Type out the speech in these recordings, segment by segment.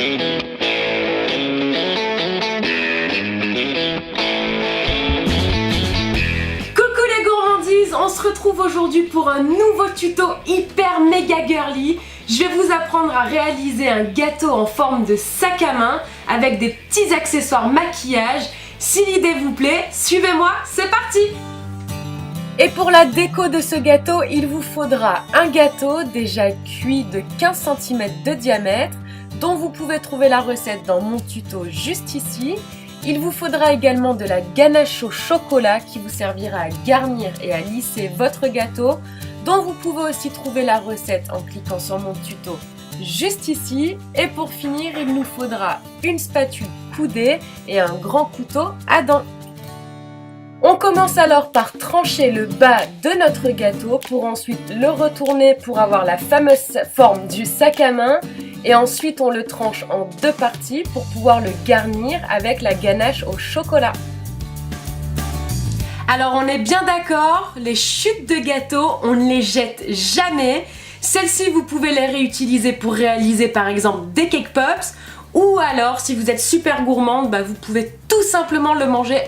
On se retrouve aujourd'hui pour un nouveau tuto hyper méga girly. Je vais vous apprendre à réaliser un gâteau en forme de sac à main avec des petits accessoires maquillage. Si l'idée vous plaît, suivez-moi, c'est parti! Et pour la déco de ce gâteau, il vous faudra un gâteau déjà cuit de 15 cm de diamètre, dont vous pouvez trouver la recette dans mon tuto juste ici. Il vous faudra également de la ganache au chocolat qui vous servira à garnir et à lisser votre gâteau, dont vous pouvez aussi trouver la recette en cliquant sur mon tuto juste ici. Et pour finir, il nous faudra une spatule coudée et un grand couteau à dents. On commence alors par trancher le bas de notre gâteau pour ensuite le retourner pour avoir la fameuse forme du sac à main. Et ensuite on le tranche en deux parties pour pouvoir le garnir avec la ganache au chocolat. Alors on est bien d'accord, les chutes de gâteau, on ne les jette jamais. Celles-ci vous pouvez les réutiliser pour réaliser par exemple des cake pops. Ou alors si vous êtes super gourmande, vous pouvez tout simplement le manger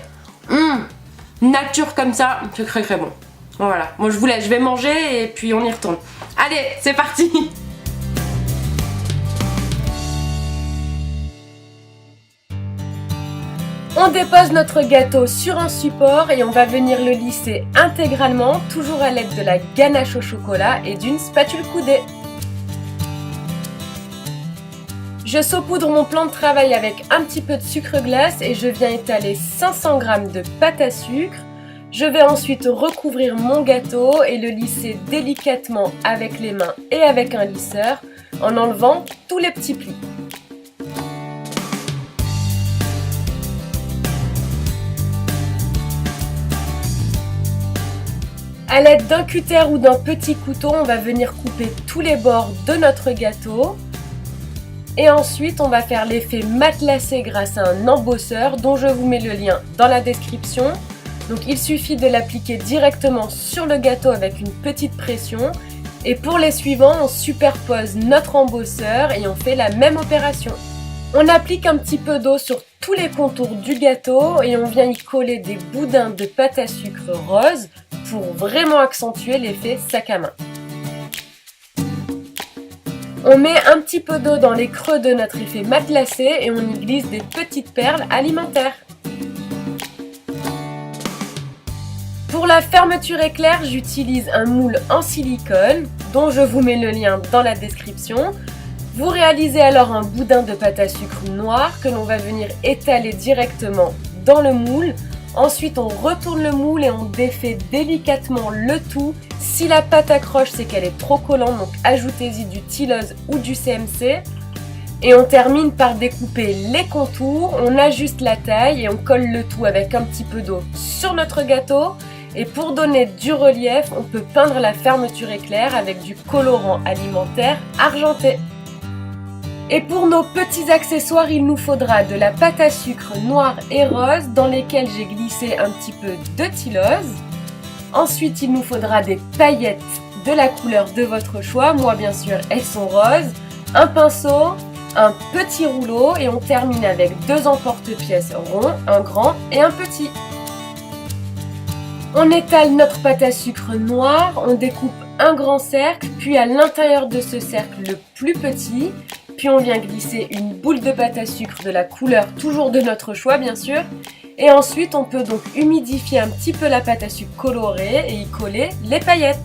nature comme ça, c'est très très bon. Voilà, moi je vous laisse, je vais manger et puis on y retourne. Allez, c'est parti! On dépose notre gâteau sur un support et on va venir le lisser intégralement, toujours à l'aide de la ganache au chocolat et d'une spatule coudée. Je saupoudre mon plan de travail avec un petit peu de sucre glace et je viens étaler 500 g de pâte à sucre. Je vais ensuite recouvrir mon gâteau et le lisser délicatement avec les mains et avec un lisseur en enlevant tous les petits plis. A l'aide d'un cutter ou d'un petit couteau, on va venir couper tous les bords de notre gâteau. Et ensuite, on va faire l'effet matelassé grâce à un embosseur dont je vous mets le lien dans la description. Donc il suffit de l'appliquer directement sur le gâteau avec une petite pression. Et pour les suivants, on superpose notre embosseur et on fait la même opération. On applique un petit peu d'eau sur tous les contours du gâteau et on vient y coller des boudins de pâte à sucre rose pour vraiment accentuer l'effet sac à main. On met un petit peu d'eau dans les creux de notre effet matelassé et on y glisse des petites perles alimentaires. Pour la fermeture éclair, j'utilise un moule en silicone dont je vous mets le lien dans la description. Vous réalisez alors un boudin de pâte à sucre noir que l'on va venir étaler directement dans le moule. Ensuite, on retourne le moule et on défait délicatement le tout. Si la pâte accroche, c'est qu'elle est trop collante, donc ajoutez-y du Tylose ou du CMC. Et on termine par découper les contours, on ajuste la taille et on colle le tout avec un petit peu d'eau sur notre gâteau. Et pour donner du relief, on peut peindre la fermeture éclair avec du colorant alimentaire argenté. Et pour nos petits accessoires, il nous faudra de la pâte à sucre noire et rose dans lesquelles j'ai glissé un petit peu de Tylose. Ensuite, il nous faudra des paillettes de la couleur de votre choix. Moi, bien sûr, elles sont roses. Un pinceau, un petit rouleau et on termine avec deux emporte-pièces ronds, un grand et un petit. On étale notre pâte à sucre noire, on découpe un grand cercle, puis à l'intérieur de ce cercle le plus petit. Puis on vient glisser une boule de pâte à sucre de la couleur toujours de notre choix bien sûr. Et ensuite on peut donc humidifier un petit peu la pâte à sucre colorée et y coller les paillettes.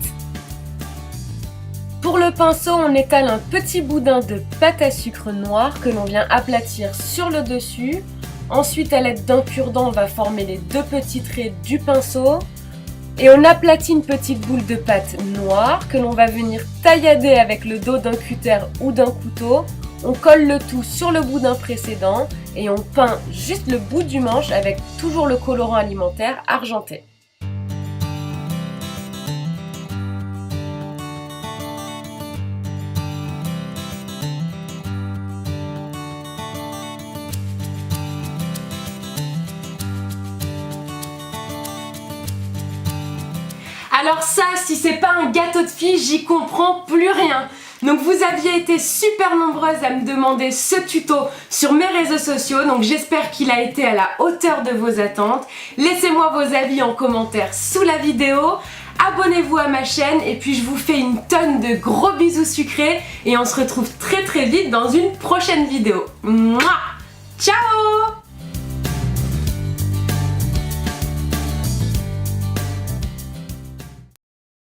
Pour le pinceau, on étale un petit boudin de pâte à sucre noire que l'on vient aplatir sur le dessus. Ensuite à l'aide d'un cure-dent, on va former les deux petits traits du pinceau. Et on aplatit une petite boule de pâte noire que l'on va venir taillader avec le dos d'un cutter ou d'un couteau. On colle le tout sur le boudin précédent et on peint juste le bout du manche avec toujours le colorant alimentaire argenté. Alors ça, si c'est pas un gâteau de filles, j'y comprends plus rien. Donc vous aviez été super nombreuses à me demander ce tuto sur mes réseaux sociaux, donc j'espère qu'il a été à la hauteur de vos attentes. Laissez-moi vos avis en commentaire sous la vidéo. Abonnez-vous à ma chaîne et puis je vous fais une tonne de gros bisous sucrés et on se retrouve très vite dans une prochaine vidéo. Mouah ! Ciao!